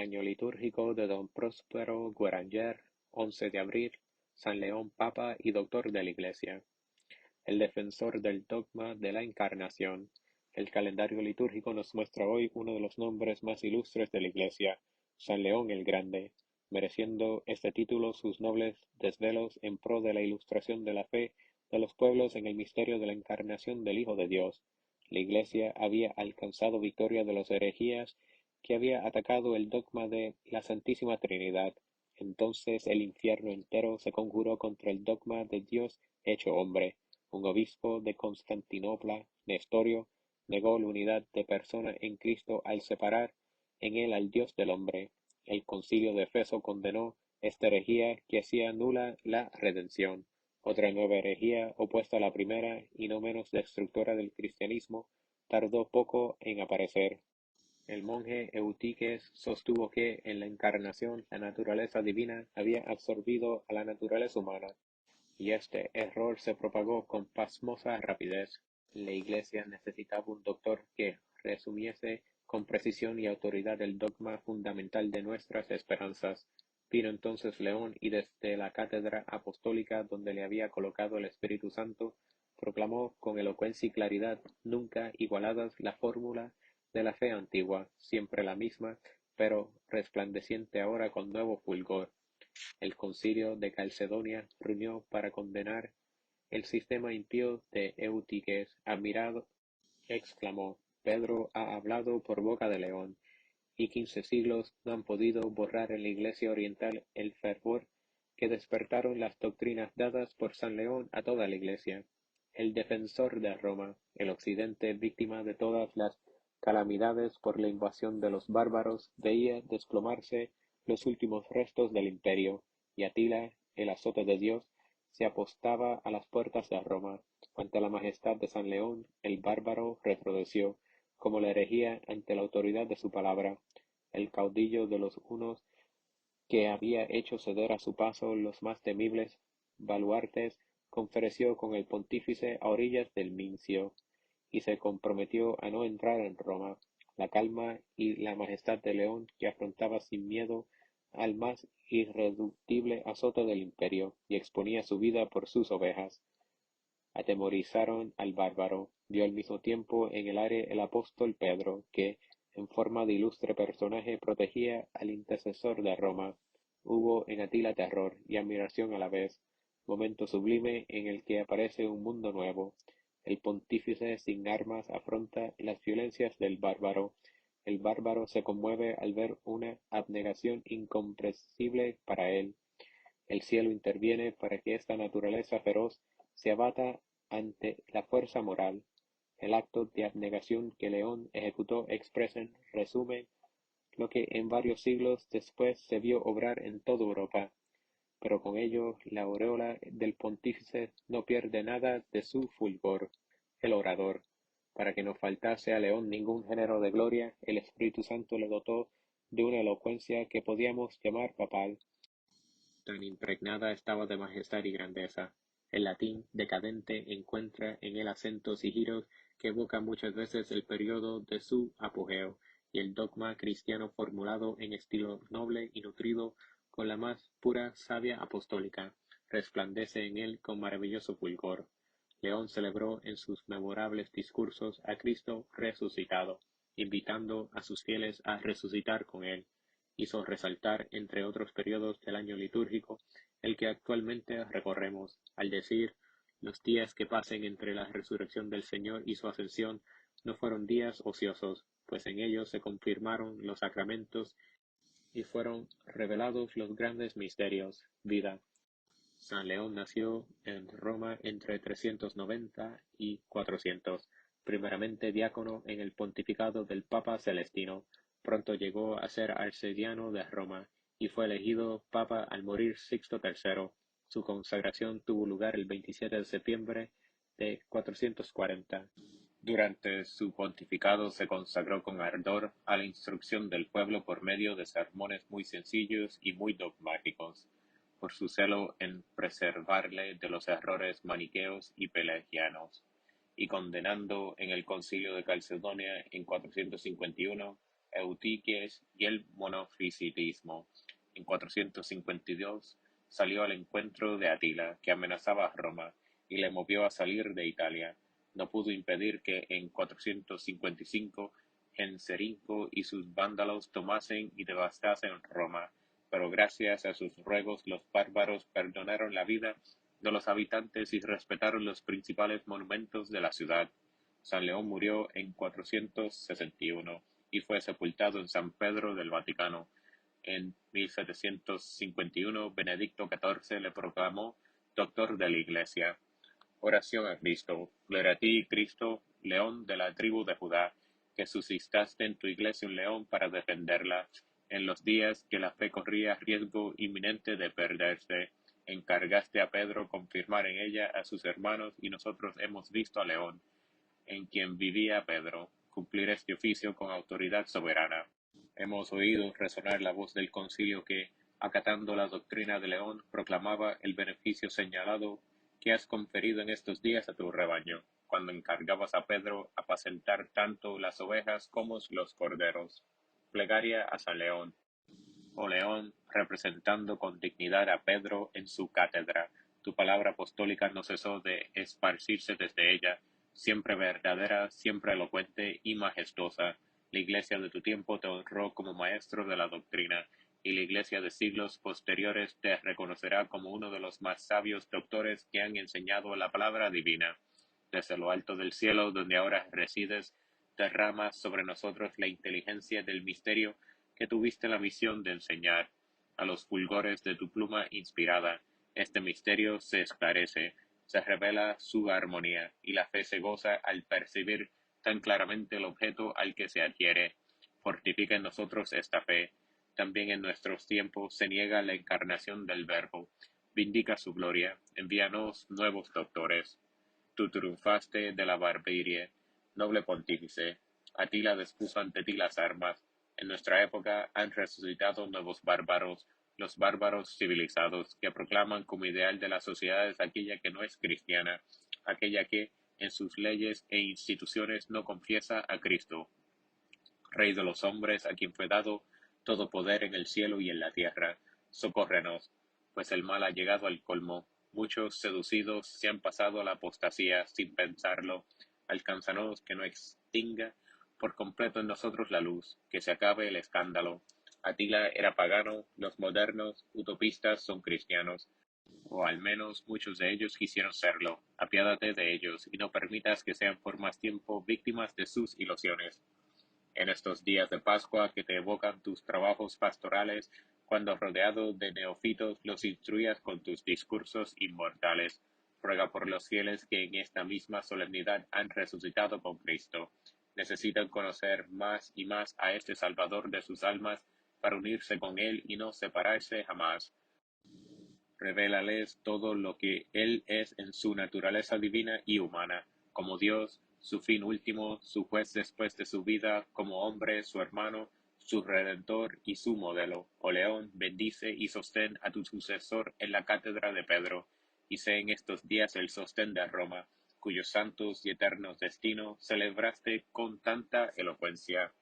año litúrgico de don Próspero Gueranger, 11 de abril, San León Papa y Doctor de la Iglesia. El defensor del dogma de la Encarnación. El calendario litúrgico nos muestra hoy uno de los nombres más ilustres de la Iglesia, San León el Grande, mereciendo este título sus nobles desvelos en pro de la ilustración de la fe de los pueblos en el misterio de la encarnación del Hijo de Dios. La Iglesia había alcanzado victoria de los herejías que había atacado el dogma de la Santísima Trinidad. Entonces el infierno entero se conjuró contra el dogma de Dios hecho hombre. Un obispo de Constantinopla, Nestorio, negó la unidad de persona en Cristo al separar en él al Dios del hombre. El concilio de Efeso condenó esta herejía que hacía nula la redención. Otra nueva herejía, opuesta a la primera y no menos destructora del cristianismo, tardó poco en aparecer. El monje Eutiques sostuvo que en la encarnación la naturaleza divina había absorbido a la naturaleza humana, y este error se propagó con pasmosa rapidez. La Iglesia necesitaba un doctor que resumiese con precisión y autoridad el dogma fundamental de nuestras esperanzas. Vino entonces León y desde la cátedra apostólica donde le había colocado el Espíritu Santo, proclamó con elocuencia y claridad nunca igualadas la fórmula de la fe antigua, siempre la misma, pero resplandeciente ahora con nuevo fulgor. El concilio de Calcedonia reunió para condenar el sistema impío de Eutiques. Admirado, exclamó: Pedro ha hablado por boca de león, y 15 siglos no han podido borrar en la Iglesia oriental el fervor que despertaron las doctrinas dadas por San León a toda la Iglesia. El defensor de Roma, el occidente víctima de todas las calamidades por la invasión de los bárbaros, veía desplomarse los últimos restos del imperio, y Atila, el azote de Dios, se apostaba a las puertas de Roma. Ante la majestad de San León, el bárbaro retrodeció, como la herejía ante la autoridad de su palabra. El caudillo de los hunos, que había hecho ceder a su paso los más temibles baluartes, conferenció con el pontífice a orillas del Mincio, y se comprometió a no entrar en Roma. La calma y la majestad de León, que afrontaba sin miedo al más irreductible azote del imperio, y exponía su vida por sus ovejas, atemorizaron al bárbaro. Dio al mismo tiempo en el aire el apóstol Pedro, que, en forma de ilustre personaje, protegía al intercesor de Roma. Hubo en Atila terror y admiración a la vez, momento sublime en el que aparece un mundo nuevo. El pontífice sin armas afronta las violencias del bárbaro. El bárbaro se conmueve al ver una abnegación incomprensible para él. El cielo interviene para que esta naturaleza feroz se abata ante la fuerza moral. El acto de abnegación que León ejecutó expresa en resumen lo que en varios siglos después se vio obrar en toda Europa, pero con ello la aureola del pontífice no pierde nada de su fulgor. El orador. Para que no faltase a León ningún género de gloria, el Espíritu Santo le dotó de una elocuencia que podíamos llamar papal. Tan impregnada estaba de majestad y grandeza. El latín decadente encuentra en él acentos y giros que evocan muchas veces el período de su apogeo, y el dogma cristiano formulado en estilo noble y nutrido con la más pura savia apostólica, resplandece en él con maravilloso fulgor. León celebró en sus memorables discursos a Cristo resucitado, invitando a sus fieles a resucitar con él. Hizo resaltar, entre otros periodos del año litúrgico, el que actualmente recorremos, al decir: los días que pasen entre la resurrección del Señor y su ascensión no fueron días ociosos, pues en ellos se confirmaron los sacramentos y fueron revelados los grandes misterios. Vida. San León nació en Roma entre 390 y 400, primeramente diácono en el pontificado del Papa Celestino. Pronto llegó a ser arcediano de Roma y fue elegido papa al morir Sixto III. Su consagración tuvo lugar el 27 de septiembre de 440. Durante su pontificado se consagró con ardor a la instrucción del pueblo por medio de sermones muy sencillos y muy dogmáticos, por su celo en preservarle de los errores maniqueos y pelagianos, y condenando en el concilio de Calcedonia en 451 Eutiquies y el monofisitismo. En 452 salió al encuentro de Atila, que amenazaba a Roma, y le movió a salir de Italia. No pudo impedir que en 455 Genserico y sus vándalos tomasen y devastasen Roma, pero gracias a sus ruegos los bárbaros perdonaron la vida de los habitantes y respetaron los principales monumentos de la ciudad. San León murió en 461 y fue sepultado en San Pedro del Vaticano. En 1751 Benedicto XIV le proclamó doctor de la Iglesia. Oración a Cristo. Gloria a ti, Cristo, León de la tribu de Judá, que suscitaste en tu Iglesia un león para defenderla. En los días que la fe corría riesgo inminente de perderse, encargaste a Pedro confirmar en ella a sus hermanos y nosotros hemos visto a León, en quien vivía Pedro, cumplir este oficio con autoridad soberana. Hemos oído resonar la voz del concilio que, acatando la doctrina de León, proclamaba el beneficio señalado que has conferido en estos días a tu rebaño, cuando encargabas a Pedro apacentar tanto las ovejas como los corderos. Plegaria a San León. Oh León, representando con dignidad a Pedro en su cátedra, tu palabra apostólica no cesó de esparcirse desde ella, siempre verdadera, siempre elocuente y majestuosa. La Iglesia de tu tiempo te honró como maestro de la doctrina, y la Iglesia de siglos posteriores te reconocerá como uno de los más sabios doctores que han enseñado la palabra divina. Desde lo alto del cielo, donde ahora resides, derrama sobre nosotros la inteligencia del misterio que tuviste la misión de enseñar. A los fulgores de tu pluma inspirada, este misterio se esclarece, se revela su armonía, y la fe se goza al percibir tan claramente el objeto al que se adhiere. Fortifica en nosotros esta fe. También en nuestros tiempos se niega la encarnación del Verbo. Vindica su gloria, envíanos nuevos doctores. Tú triunfaste de la barbarie, noble pontífice. Atila dispuso ante ti las armas. En nuestra época han resucitado nuevos bárbaros, los bárbaros civilizados, que proclaman como ideal de las sociedades aquella que no es cristiana, aquella que, en sus leyes e instituciones, no confiesa a Cristo, Rey de los hombres, a quien fue dado todo poder en el cielo y en la tierra. Socórrenos, pues el mal ha llegado al colmo. Muchos seducidos se han pasado a la apostasía sin pensarlo. Alcánzanos que no extinga por completo en nosotros la luz, que se acabe el escándalo. Atila era pagano, los modernos utopistas son cristianos, o al menos muchos de ellos quisieron serlo. Apiádate de ellos y no permitas que sean por más tiempo víctimas de sus ilusiones. En estos días de Pascua que te evocan tus trabajos pastorales, cuando rodeado de neófitos los instruyas con tus discursos inmortales, ruega por los fieles que en esta misma solemnidad han resucitado con Cristo. Necesitan conocer más y más a este Salvador de sus almas para unirse con Él y no separarse jamás. Revélales todo lo que Él es en su naturaleza divina y humana, como Dios, su fin último, su juez después de su vida, como hombre, su hermano, su redentor y su modelo. Oh León, bendice y sostén a tu sucesor en la cátedra de Pedro, y sé en estos días el sostén de Roma, cuyos santos y eternos destinos celebraste con tanta elocuencia.